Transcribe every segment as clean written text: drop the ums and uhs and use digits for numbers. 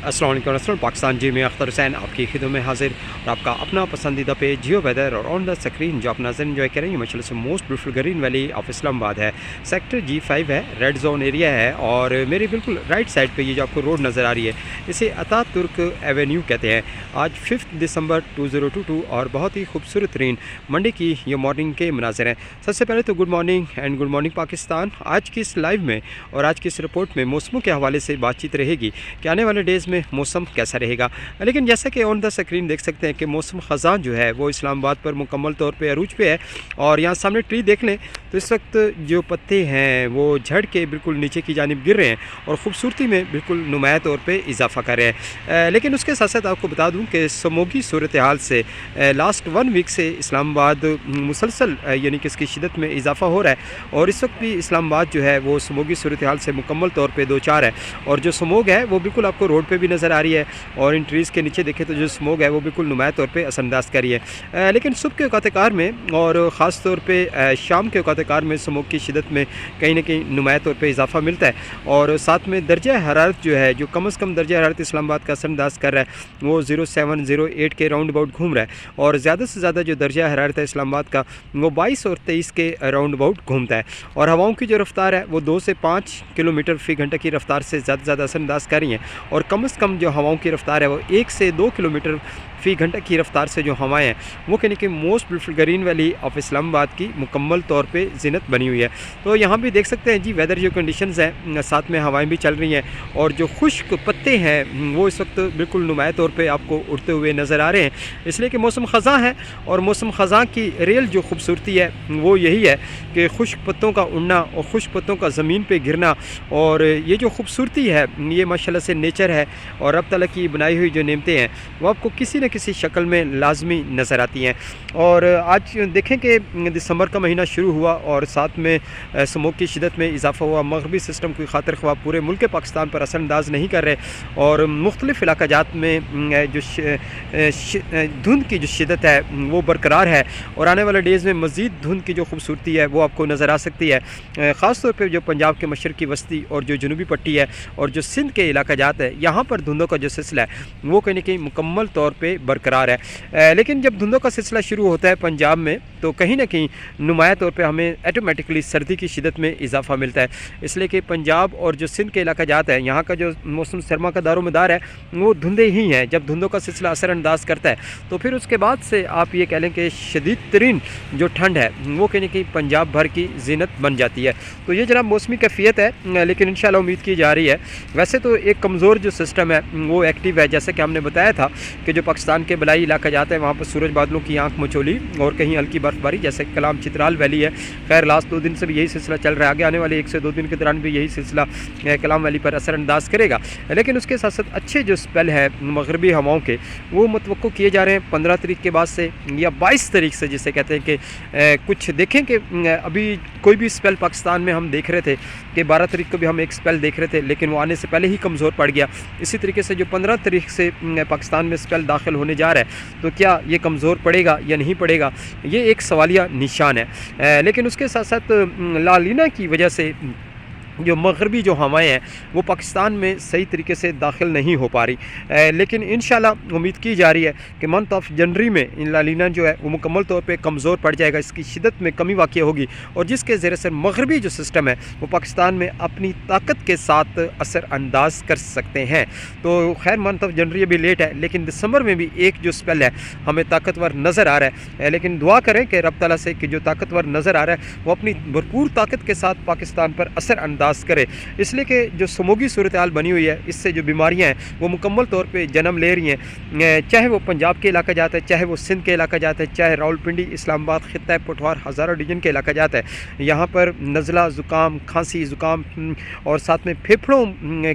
अस्सलाम वालेकुम नस्ल पाकिस्तान जी में अख्तर हुसैन आपकी खिदमत में हाजिर और आपका अपना पसंदीदा पेज जियो वेदर और ऑन द स्क्रीन जो आप नजर एंजॉय करें ये माशाल्लाह से most beautiful green valley of Islamabad है। सेक्टर G5 है, रेड जोन एरिया है और मेरे बिल्कुल राइट साइड पे ये जो आपको रोड नज़र आ रही है इसे अतातुर्क एवेन्यू कहते हैं। आज 5 दिसंबर 2022 और बहुत ही खूबसूरत तरीन मंडे की ये मॉर्निंग के मनाज़र हैं। सबसे पहले तो good morning and good morning Pakistan. आज की इस लाइव में और आज की इस रिपोर्ट में मौसमों के हवाले से बातचीत रहेगी कि आने वाले डेज़ में मौसम कैसा रहेगा। लेकिन जैसा कि ऑन द स्क्रीन देख सकते हैं कि मौसम ख़ज़ां जो है वो इस्लामाबाद पर मुकम्मल तौर पे अरूज पे है और यहाँ सामने ट्री देख लें तो इस वक्त जो पत्ते हैं वो झड़ के बिल्कुल नीचे की जानिब गिर रहे हैं और ख़ूबसूरती में बिल्कुल नुमाया तौर पे इजाफा कर रहे हैं। लेकिन उसके साथ साथ आपको बता दूं कि समूगी सूरत हाल से लास्ट 1 वीक से इस्लामाबाद मुसलसल यानी कि इसकी शिदत में इजाफा हो रहा है और इस वक्त भी इस्लामाबाद जो है वो समूगी सूरत हाल से मुकम्मल तौर पर 2-4 है और जो स्मोग है वो बिल्कुल आपको रोड पर भी नज़र आ रही है और इन ट्रीज़ के नीचे देखें तो जो स्मोग है वो बिल्कुल नुमाया तौर पे असरअंदाज कर रही है। लेकिन सुबह के औक़ात-ए-कार में और ख़ास तौर पे शाम के औक़ात-ए-कार में स्मोग की शिदत में कहीं ना कहीं नुमाया तौर पे इजाफा मिलता है और साथ में दर्जा हरारत जो है जो कम से कम दर्जा हरारत इस्लामाबाद का असरअंदाज कर रहा है वो 07-08 के राउंड अबाउट घूम रहा है और ज़्यादा से ज़्यादा जो दर्जा हरारत है इस्लामाबाद का वो 22 और 23 के राउंड अबाउट घूमता है और हवाओं की जो रफ्तार है वो 2 से 5 किलोमीटर फ़ी घंटे की रफ्तार से ज़्यादा असरअंदाज कर रही हैं और कम से कम जो हवाओं की रफ्तार है वो 1 से 2 किलोमीटर फ़ी घंटा की रफ्तार से जो हवाएं हैं वो कहने कि most beautiful green valley of Islamabad की मुकम्मल तौर पे ज़ीनत बनी हुई है। तो यहाँ भी देख सकते हैं जी वेदर जो कंडीशंस हैं साथ में हवाएं भी चल रही हैं और जो खुश्क पत्ते हैं वो इस वक्त बिल्कुल नुमाया तौर पे आपको उड़ते हुए नज़र आ रहे हैं इसलिए कि मौसम ख़ज़ां है और मौसम ख़ज़ां की रियल जो खूबसूरती है वो यही है कि खुश्क पत्तों का उड़ना और खुश्क पत्तों का ज़मीन पर गिरना और ये जो खूबसूरती है ये माशाल्लाह से नेचर है और रब तआला की बनाई हुई जो नेमतें हैं वो आपको किसी न किसी शक्ल में लाजमी नज़र आती हैं। और आज देखें कि दिसंबर का महीना शुरू हुआ और साथ में स्मोक की शिदत में इजाफा हुआ। मगरबी सिस्टम की खातिर ख्वाह पूरे मुल्क पाकिस्तान पर असरअंदाज नहीं कर रहे और मुख्तलिफ़ इलाक़ाजात में जो धुंध की जो शिदत है वो बरकरार है और आने वाले डेज़ में मज़ीद धुंध की जो खूबसूरती है वो आपको नज़र आ सकती है। ख़ास तौर पर जो पंजाब के मशरक़ी वस्ती और जो जनूबी पट्टी है और जो सिंध के इलाक़ाजात है यहाँ पर धुंधों का जो सिलसिला है वो कहीं ना कहीं मुकम्मल तौर पे बरकरार है। लेकिन जब धुंधों का सिलसिला शुरू होता है पंजाब में तो कहीं ना कहीं नुमाया तौर पे हमें ऑटोमेटिकली सर्दी की शिदत में इजाफा मिलता है इसलिए कि पंजाब और जो सिंध के इलाक़ाजात है यहाँ का जो मौसम सरमा का दारोमदार है वो धुंधे ही हैं। जब धुंधों का सिलसिला असरअंदाज करता है तो फिर उसके बाद से आप ये कह लें कि शदीद तरीन जो ठंड है वो कहीं ना कहीं पंजाब भर की ज़ीनत बन जाती है। तो ये जनाब मौसमी कैफियत है लेकिन इंशाल्लाह उम्मीद की जा रही है। वैसे तो एक कमज़ोर जो सिस्टम है वो एक्टिव है जैसे कि हमने बताया था कि जो पाकिस्तान के बलाई इलाका जाता है वहाँ पर सूरज बादलों की आंख मचोली और कहीं हल्की बर्फबारी जैसे कलाम चित्राल वैली है। खैर लास्ट 2 दिन से भी यही सिलसिला चल रहा है, आगे आने वाले 1 से 2 दिन के दौरान भी यही सिलसिला कलाम वैली पर असरअंदाज करेगा। लेकिन उसके साथ साथ अच्छे जो स्पेल है मगरबी हवाओं के वो मुतवक्को किए जा रहे हैं 15 तारीख के बाद से या 22 तारीख से जिसे कहते हैं कि कुछ देखें कि अभी कोई भी स्पेल पाकिस्तान में हम देख रहे थे कि 12 तारीख को भी हम एक स्पेल देख रहे थे लेकिन वो आने से पहले ही कमज़ोर पड़ गया। इसी तरीके से जो 15 तारीख से पाकिस्तान में स्पेल दाखिल होने जा रहा है तो क्या ये कमज़ोर पड़ेगा या नहीं पड़ेगा ये एक सवालिया निशान है। लेकिन उसके साथ साथ ला लीना की वजह से जो मगरबी जो हवाएं हैं वो पाकिस्तान में सही तरीके से दाखिल नहीं हो पा रही। लेकिन इंशाल्लाह उम्मीद की जा रही है कि मंथ ऑफ जनवरी में इन ला लीना जो है वो मुकम्मल तौर पे कमज़ोर पड़ जाएगा, इसकी शिदत में कमी वाक़ई होगी और जिसके ज़रिए से मगरबी जो सिस्टम है वो पाकिस्तान में अपनी ताकत के साथ असर अंदाज कर सकते हैं। तो खैर मंथ ऑफ जनवरी अभी लेट है लेकिन दिसंबर में भी एक जो स्पेल है हमें ताकतवर नज़र आ रहा है। लेकिन दुआ करें कि रब तआला से कि जो ताकतवर नज़र आ रहा है वो अपनी भरपूर ताकत के साथ पाकिस्तान पर असर अंदाज करे, इसलिए कि जो समूगी सूरत हाल बनी हुई है इससे जो बीमारियां हैं वो मुकम्मल तौर पे जन्म ले रही हैं। चाहे वो पंजाब के इलाका जाता है, चाहे वो सिंध के इलाका जाता है, चाहे रावलपिंडी इस्लामाबाद खित्ता पठवार हज़ारा डिवीजन के इलाका जाता है, यहाँ पर नज़ला ज़ुकाम खांसी ज़ुकाम और साथ में फेफड़ों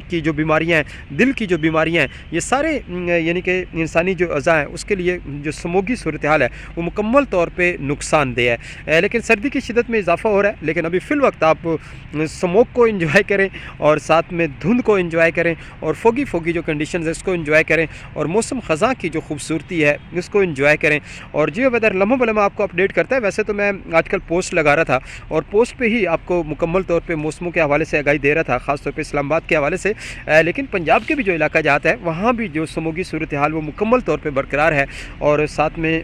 की जो बीमारियाँ हैं दिल की जो बीमारियाँ हैं ये सारे यानी कि इंसानी जो अज़ा है उसके लिए जो समूगी सूरत हाल है वो मुकम्मल तौर पर नुकसानदेह है। लेकिन सर्दी की शिदत में इजाफा हो रहा है लेकिन अभी फ़िल वक्त आप स्मोक को کو انجوائے کریں اور ساتھ میں دھند کو انجوائے کریں اور فوگی جو کنڈیشنز ہے اس کو انجوائے کریں اور موسم خزاں کی جو خوبصورتی ہے اس کو انجوائے کریں. اور جیو ویدر لمحہ بلمحہ آپ کو اپڈیٹ کرتا ہے. ویسے تو میں آج کل پوسٹ لگا رہا تھا اور پوسٹ پہ ہی آپ کو مکمل طور پہ موسموں کے حوالے سے آگاہی دے رہا تھا, خاص طور پہ اسلام آباد کے حوالے سے, لیکن پنجاب کے بھی جو علاقہ جات ہے وہاں بھی جو سموگی صورتحال وہ مکمل طور پہ برقرار ہے اور ساتھ میں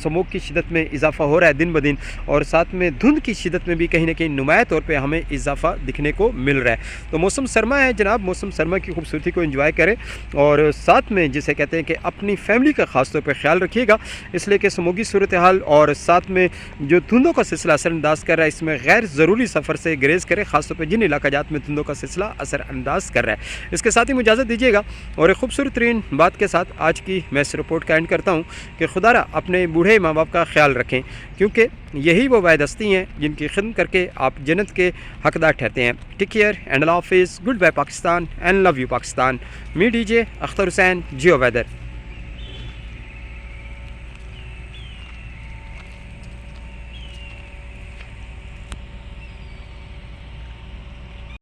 سموگ کی شدت میں اضافہ ہو رہا ہے دن بدن, اور ساتھ میں دھند کی شدت میں بھی کہیں نہ کہیں نمایاں طور پہ ہمیں اضافہ دکھنے کو مل رہا ہے. تو موسم سرما ہے جناب, موسم سرما کی خوبصورتی کو انجوائے کریں اور ساتھ میں جسے کہتے ہیں کہ اپنی فیملی کا خاص طور پہ خیال رکھیے گا, اس لیے کہ سموگی صورتحال اور ساتھ میں جو دھندوں کا سلسلہ اثر انداز کر رہا ہے اس میں غیر ضروری سفر سے گریز کریں, خاص طور پہ جن علاقہ جات میں دھندوں کا سلسلہ اثر انداز کر رہا ہے. اس کے ساتھ ہی مجھے اجازت دیجیے گا اور ایک خوبصورت ترین بات کے ساتھ آج کی میں اس رپورٹ کا اینڈ کرتا ہوں کہ خدا را اپنے بوڑھے ماں باپ کا خیال رکھیں, کیونکہ یہی وہ واحد ہستی ہیں جن کی خدمت کر کے آپ جنت کے حقدار ٹھہرتے ہیں. ٹیک کیئر اینڈ اللہ حافظ. Good bye Pakistan and love you Pakistan. می D J Akhtar Hussain, Geo weather.